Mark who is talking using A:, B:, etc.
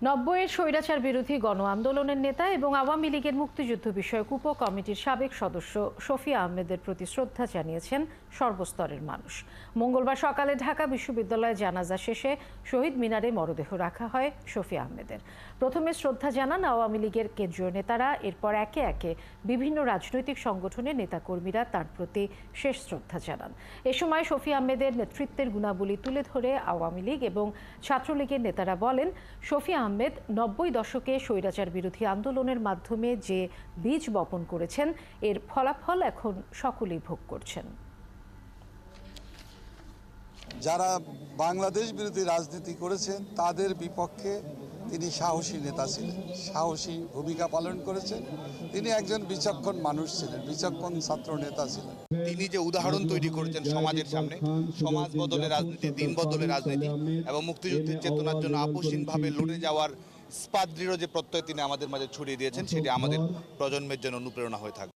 A: নব্বইয়ের স্বৈরাচার বিরোধী গণ আন্দোলনের নেতা এবং আওয়ামী লীগের মুক্তিযুদ্ধ বিষয়ক উপ কমিটির সাবেক সদস্য শফিয়া আহমেদের প্রতি শ্রদ্ধা জানিয়েছেন সর্বস্তরের মানুষ। মঙ্গলবার সকালে ঢাকা বিশ্ববিদ্যালয়ে জানাজা শেষে শহীদ মিনারে মরদেহ রাখা হয় শফিয়া আহমেদের। প্রথমে শ্রদ্ধা জানান আওয়ামী লীগের কেন্দ্রীয় নেতারা, এরপর একে একে বিভিন্ন রাজনৈতিক সংগঠনের নেতাকর্মীরা তার প্রতি শেষ শ্রদ্ধা জানান। এ সময় শফিয়া আহমেদের নেতৃত্বের গুণাবলী তুলে ধরে আওয়ামী লীগ এবং ছাত্রলীগের নেতারা বলেন, শফিয়া আহমেদ ৯০ দশকে স্বৈরাচার বিরোধী আন্দোলনের মাধ্যমে যে বীজ বপন করেছেন, এর ফলাফল এখন সকলেই ভোগ করছেন।
B: যারা বাংলাদেশ বিরোধী রাজনীতি করেছেন তাদের বিপক্ষে তিনি সাহসী নেতা ছিলেন, সাহসী ভূমিকা পালন করেছেন। তিনি একজন বিচক্ষণ মানুষ ছিলেন, বিচক্ষণ ছাত্র নেতা ছিলেন।
C: তিনি যে উদাহরণ তৈরি করেছেন সমাজের সামনে, সমাজ বদলের রাজনীতি, দিন বদলের রাজনীতি এবং মুক্তিযুদ্ধের চেতনার জন্য আপোষহীনভাবে লড়ে যাওয়ার ইস্পাত দৃঢ় যে প্রত্যয় তিনি আমাদের মাঝে ছড়িয়ে দিয়েছেন, সেটি আমাদের প্রজন্মের জন্য অনুপ্রেরণা হয়ে থাকবে।